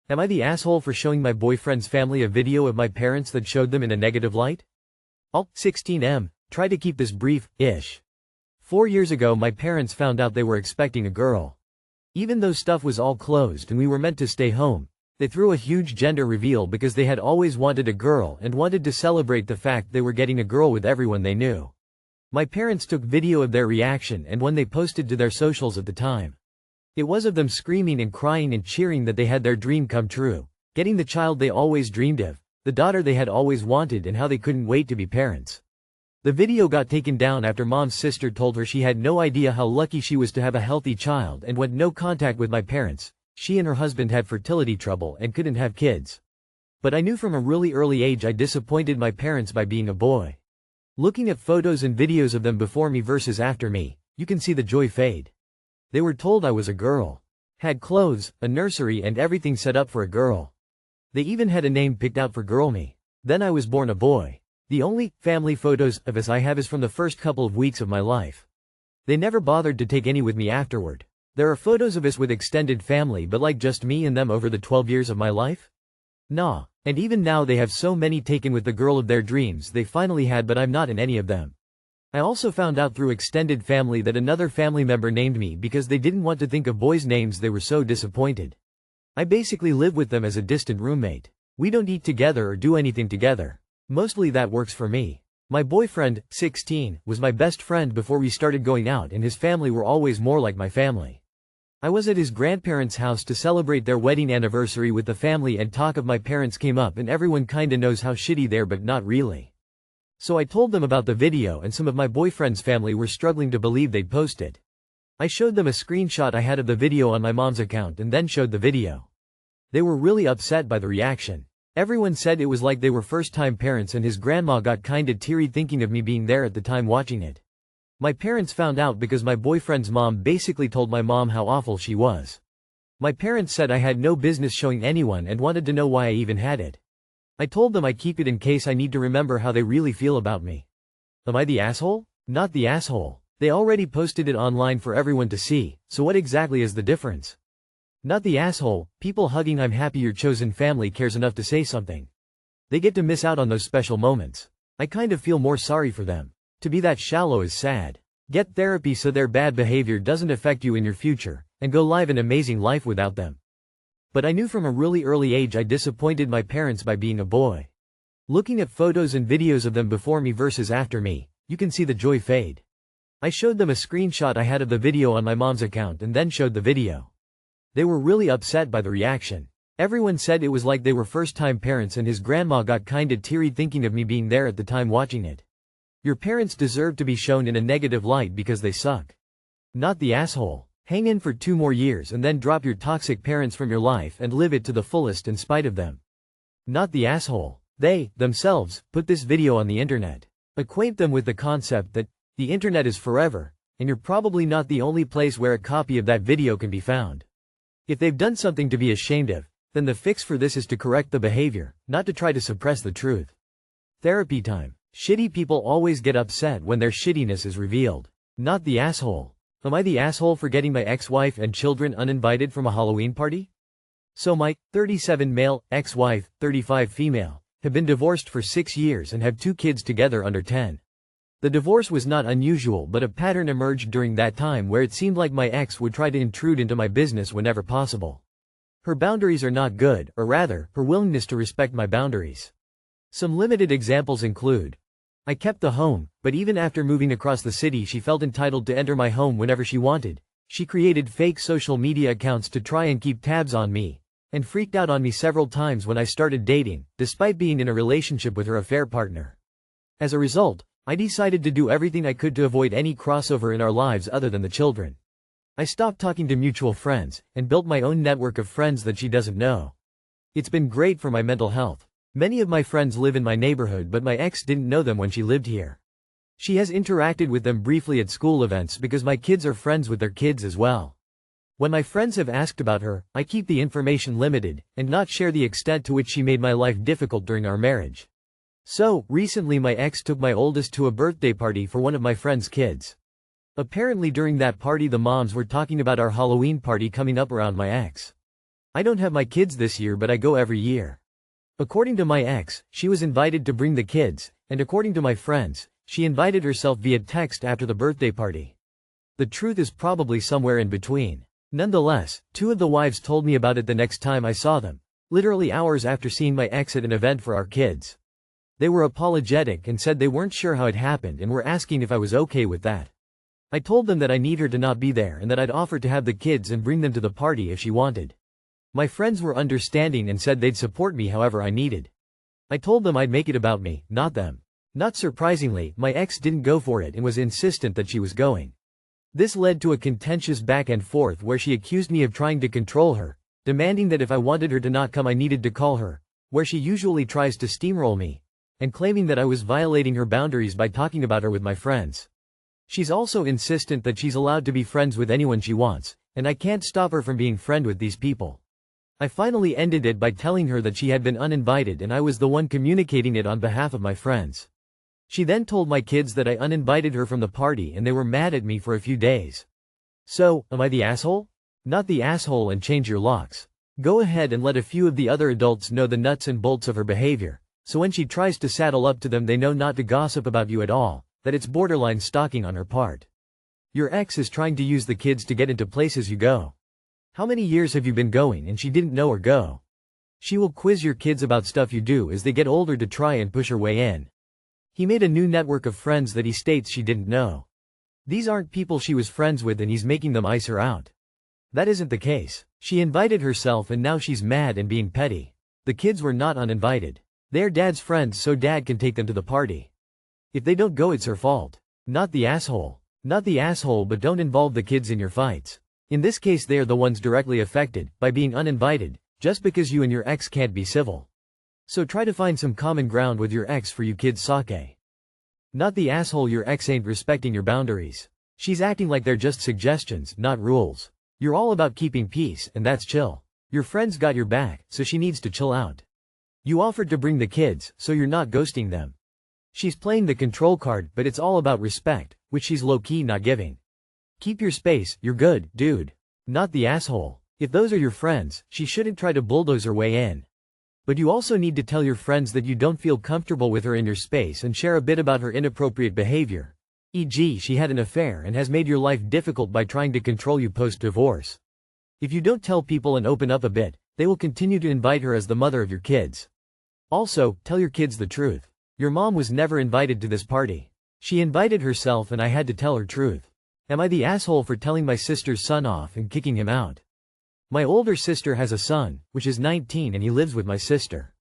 Am I the asshole for showing my boyfriend's family a video of my parents that showed them in a negative light? I'll 16M. Try to keep this brief-ish. 4 years ago my parents found out they were expecting a girl. Even though stuff was all closed and we were meant to stay home, they threw a huge gender reveal because they had always wanted a girl and wanted to celebrate the fact they were getting a girl with everyone they knew. My parents took video of their reaction and one they posted to their socials at the time. It was of them screaming and crying and cheering that they had their dream come true, getting the child they always dreamed of, the daughter they had always wanted, and how they couldn't wait to be parents. The video got taken down after mom's sister told her she had no idea how lucky she was to have a healthy child and went no contact with my parents. She and her husband had fertility trouble and couldn't have kids. But I knew from a really early age I disappointed my parents by being a boy. Looking at photos and videos of them before me versus after me, you can see the joy fade. They were told I was a girl. Had clothes, a nursery and everything set up for a girl. They even had a name picked out for girl me. Then I was born a boy. The only family photos of us I have is from the first couple of weeks of my life. They never bothered to take any with me afterward. There are photos of us with extended family, but like just me and them over the 12 years of my life? Nah. And even now they have so many taken with the girl of their dreams they finally had, but I'm not in any of them. I also found out through extended family that another family member named me because they didn't want to think of boys' names, they were so disappointed. I basically live with them as a distant roommate. We don't eat together or do anything together. Mostly that works for me. My boyfriend, 16, was my best friend before we started going out, and his family were always more like my family. I was at his grandparents' house to celebrate their wedding anniversary with the family, and talk of my parents came up and everyone kinda knows how shitty they're, but not really. So I told them about the video, and some of my boyfriend's family were struggling to believe they'd post it. I showed them a screenshot I had of the video on my mom's account and then showed the video. They were really upset by the reaction. Everyone said it was like they were first-time parents, and his grandma got kinda teary thinking of me being there at the time watching it. My parents found out because my boyfriend's mom basically told my mom how awful she was. My parents said I had no business showing anyone and wanted to know why I even had it. I told them I keep it in case I need to remember how they really feel about me. Am I the asshole? Not the asshole. They already posted it online for everyone to see, so what exactly is the difference? Not the asshole. People hugging I'm happy your chosen family cares enough to say something. They get to miss out on those special moments. I kind of feel more sorry for them. To be that shallow is sad. Get therapy so their bad behavior doesn't affect you in your future, and go live an amazing life without them. But I knew from a really early age I disappointed my parents by being a boy. Looking at photos and videos of them before me versus after me, you can see the joy fade. I showed them a screenshot I had of the video on my mom's account and then showed the video. They were really upset by the reaction. Everyone said it was like they were first-time parents, and his grandma got kinda teary thinking of me being there at the time watching it. Your parents deserve to be shown in a negative light because they suck. Not the asshole. Hang in for 2 more years and then drop your toxic parents from your life and live it to the fullest in spite of them. Not the asshole. They, themselves, put this video on the internet. Acquaint them with the concept that the internet is forever, and you're probably not the only place where a copy of that video can be found. If they've done something to be ashamed of, then the fix for this is to correct the behavior, not to try to suppress the truth. Therapy time. Shitty people always get upset when their shittiness is revealed. Not the asshole. Am I the asshole for getting my ex-wife and children uninvited from a Halloween party? So my 37 male, ex-wife, 35 female, have been divorced for 6 years and have 2 kids together under 10. The divorce was not unusual, but a pattern emerged during that time where it seemed like my ex would try to intrude into my business whenever possible. Her boundaries are not good, or rather, her willingness to respect my boundaries. Some limited examples include: I kept the home, but even after moving across the city she felt entitled to enter my home whenever she wanted. She created fake social media accounts to try and keep tabs on me, and freaked out on me several times when I started dating, despite being in a relationship with her affair partner. As a result, I decided to do everything I could to avoid any crossover in our lives other than the children. I stopped talking to mutual friends, and built my own network of friends that she doesn't know. It's been great for my mental health. Many of my friends live in my neighborhood, but my ex didn't know them when she lived here. She has interacted with them briefly at school events because my kids are friends with their kids as well. When my friends have asked about her, I keep the information limited, and not share the extent to which she made my life difficult during our marriage. So, recently my ex took my oldest to a birthday party for one of my friend's kids. Apparently during that party the moms were talking about our Halloween party coming up around my ex. I don't have my kids this year but I go every year. According to my ex, she was invited to bring the kids, and according to my friends, she invited herself via text after the birthday party. The truth is probably somewhere in between. Nonetheless, two of the wives told me about it the next time I saw them, literally hours after seeing my ex at an event for our kids. They were apologetic and said they weren't sure how it happened and were asking if I was okay with that. I told them that I need her to not be there and that I'd offer to have the kids and bring them to the party if she wanted. My friends were understanding and said they'd support me however I needed. I told them I'd make it about me, not them. Not surprisingly, my ex didn't go for it and was insistent that she was going. This led to a contentious back and forth where she accused me of trying to control her, demanding that if I wanted her to not come I needed to call her, where she usually tries to steamroll me, and claiming that I was violating her boundaries by talking about her with my friends. She's also insistent that she's allowed to be friends with anyone she wants, and I can't stop her from being friend with these people. I finally ended it by telling her that she had been uninvited and I was the one communicating it on behalf of my friends. She then told my kids that I uninvited her from the party and they were mad at me for a few days. So, am I the asshole? Not the asshole and change your locks. Go ahead and let a few of the other adults know the nuts and bolts of her behavior, so when she tries to saddle up to them they know not to gossip about you at all, that it's borderline stalking on her part. Your ex is trying to use the kids to get into places you go. How many years have you been going and she didn't know or go? She will quiz your kids about stuff you do as they get older to try and push her way in. He made a new network of friends that he states she didn't know. These aren't people she was friends with and he's making them ice her out. That isn't the case. She invited herself and now she's mad and being petty. The kids were not uninvited. They're dad's friends so dad can take them to the party. If they don't go it's her fault. Not the asshole. Not the asshole but don't involve the kids in your fights. In this case they are the ones directly affected, by being uninvited, just because you and your ex can't be civil. So try to find some common ground with your ex for you kids' sake. Not the asshole your ex ain't respecting your boundaries. She's acting like they're just suggestions, not rules. You're all about keeping peace, and that's chill. Your friends got your back, so she needs to chill out. You offered to bring the kids, so you're not ghosting them. She's playing the control card but it's all about respect, which she's low-key not giving. Keep your space, you're good, dude. Not the asshole. If those are your friends, she shouldn't try to bulldoze her way in. But you also need to tell your friends that you don't feel comfortable with her in your space and share a bit about her inappropriate behavior. E.g., she had an affair and has made your life difficult by trying to control you post-divorce. If you don't tell people and open up a bit, they will continue to invite her as the mother of your kids. Also, tell your kids the truth. Your mom was never invited to this party. She invited herself and I had to tell her truth. Am I the asshole for telling my sister's son off and kicking him out? My older sister has a son, which is 19 and he lives with my sister.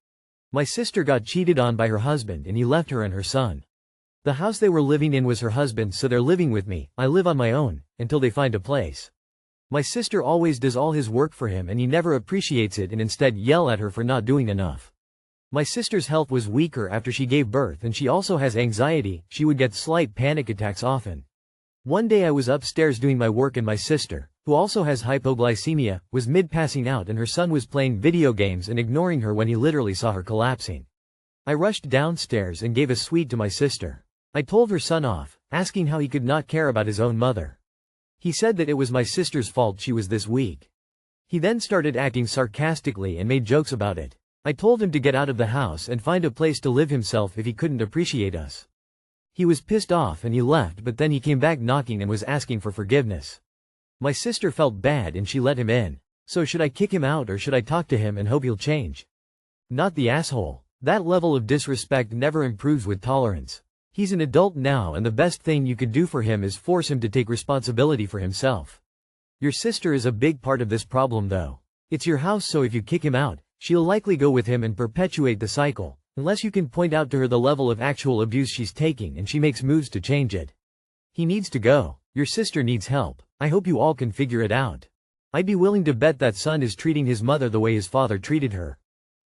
My sister got cheated on by her husband and he left her and her son. The house they were living in was her husband's so they're living with me, I live on my own, until they find a place. My sister always does all his work for him and he never appreciates it and instead yell at her for not doing enough. My sister's health was weaker after she gave birth and she also has anxiety, she would get slight panic attacks often. One day I was upstairs doing my work and my sister, who also has hypoglycemia, was mid-passing out and her son was playing video games and ignoring her when he literally saw her collapsing. I rushed downstairs and gave a sweet to my sister. I told her son off, asking how he could not care about his own mother. He said that it was my sister's fault she was this weak. He then started acting sarcastically and made jokes about it. I told him to get out of the house and find a place to live himself if he couldn't appreciate us. He was pissed off and he left but then he came back knocking and was asking for forgiveness. My sister felt bad and she let him in. So should I kick him out or should I talk to him and hope he'll change? Not the asshole. That level of disrespect never improves with tolerance. He's an adult now and the best thing you could do for him is force him to take responsibility for himself. Your sister is a big part of this problem though. It's your house so if you kick him out, she'll likely go with him and perpetuate the cycle, unless you can point out to her the level of actual abuse she's taking and she makes moves to change it. He needs to go. Your sister needs help. I hope you all can figure it out. I'd be willing to bet that son is treating his mother the way his father treated her.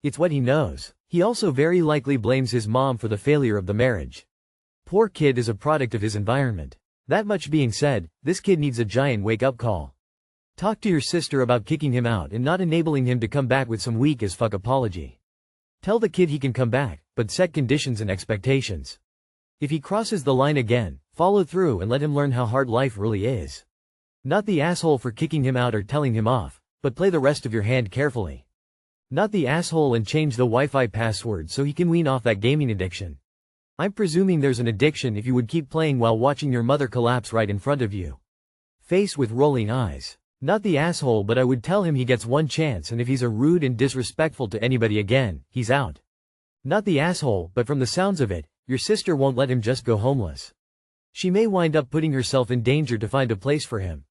It's what he knows. He also very likely blames his mom for the failure of the marriage. Poor kid is a product of his environment. That much being said, this kid needs a giant wake-up call. Talk to your sister about kicking him out and not enabling him to come back with some weak as fuck apology. Tell the kid he can come back, but set conditions and expectations. If he crosses the line again, follow through and let him learn how hard life really is. Not the asshole for kicking him out or telling him off, But play the rest of your hand carefully. Not the asshole, and change the Wi-Fi password so he can wean off that gaming addiction. I'm presuming there's an addiction if you would keep playing while watching your mother collapse right in front of you. Face with rolling eyes. Not the asshole, but I would tell him he gets one chance, and if he's a rude and disrespectful to anybody again, he's out. Not the asshole, but from the sounds of it, your sister won't let him just go homeless. She may wind up putting herself in danger to find a place for him.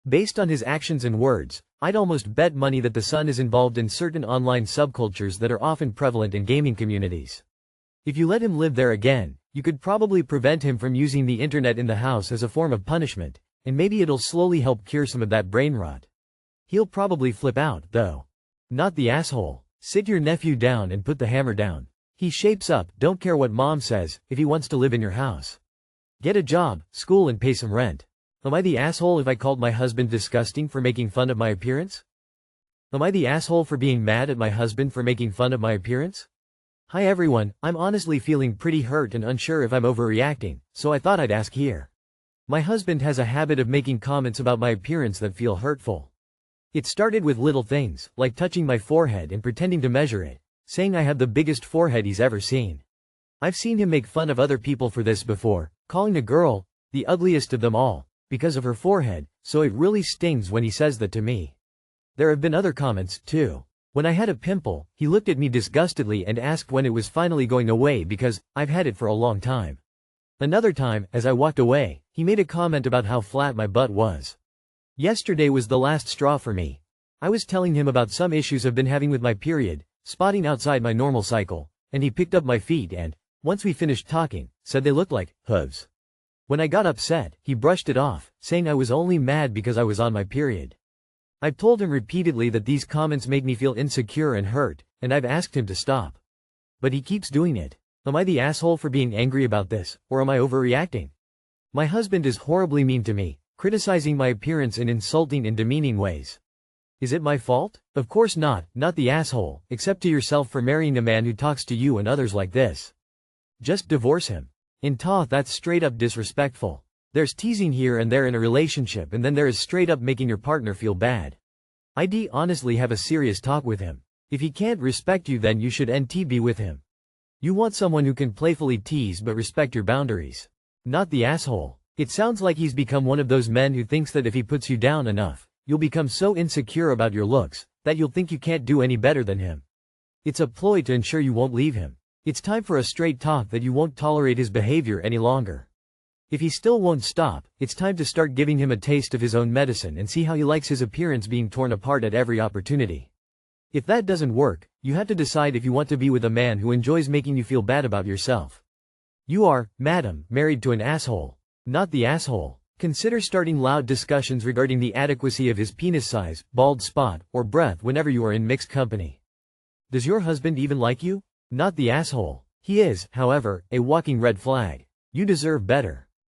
Based on his actions and words, I'd almost bet money that the son is involved in certain online subcultures that are often prevalent in gaming communities. If you let him live there again, you could probably prevent him from using the internet in the house as a form of punishment, and maybe it'll slowly help cure some of that brain rot. He'll probably flip out, though. Not the asshole. Sit your nephew down and put the hammer down. He shapes up, don't care what mom says, if he wants to live in your house. Get a job, school, and pay some rent. Am I the asshole if I called my husband disgusting for making fun of my appearance? Am I the asshole for being mad at my husband for making fun of my appearance? Hi everyone, I'm honestly feeling pretty hurt and unsure if I'm overreacting, so I thought I'd ask here. My husband has a habit of making comments about my appearance that feel hurtful. It started with little things, like touching my forehead and pretending to measure it, saying I have the biggest forehead he's ever seen. I've seen him make fun of other people for this before, calling a girl the ugliest of them all, because of her forehead, so it really stings when he says that to me. There have been other comments, too. When I had a pimple, he looked at me disgustedly and asked when it was finally going away because I've had it for a long time. Another time, as I walked away, he made a comment about how flat my butt was. Yesterday was the last straw for me. I was telling him about some issues I've been having with my period, spotting outside my normal cycle, and he picked up my feet and, once we finished talking, said they looked like hooves. When I got upset, he brushed it off, saying I was only mad because I was on my period. I've told him repeatedly that these comments make me feel insecure and hurt, and I've asked him to stop. But he keeps doing it. Am I the asshole for being angry about this, or am I overreacting? My husband is horribly mean to me, criticizing my appearance in insulting and demeaning ways. Is it my fault? Of course not the asshole, except to yourself for marrying a man who talks to you and others like this. Just divorce him. That's straight up disrespectful. There's teasing here and there in a relationship, and then there is straight up making your partner feel bad. I'd honestly have a serious talk with him. If he can't respect you, then you should be with him. You want someone who can playfully tease but respect your boundaries. Not the asshole. It sounds like he's become one of those men who thinks that if he puts you down enough, you'll become so insecure about your looks, that you'll think you can't do any better than him. It's a ploy to ensure you won't leave him. It's time for a straight talk that you won't tolerate his behavior any longer. If he still won't stop, it's time to start giving him a taste of his own medicine and see how he likes his appearance being torn apart at every opportunity. If that doesn't work, you have to decide if you want to be with a man who enjoys making you feel bad about yourself. You are, madam, married to an asshole. Not the asshole. Consider starting loud discussions regarding the adequacy of his penis size, bald spot, or breath whenever you are in mixed company. Does your husband even like you? Not the asshole. He is, however, a walking red flag. You deserve better.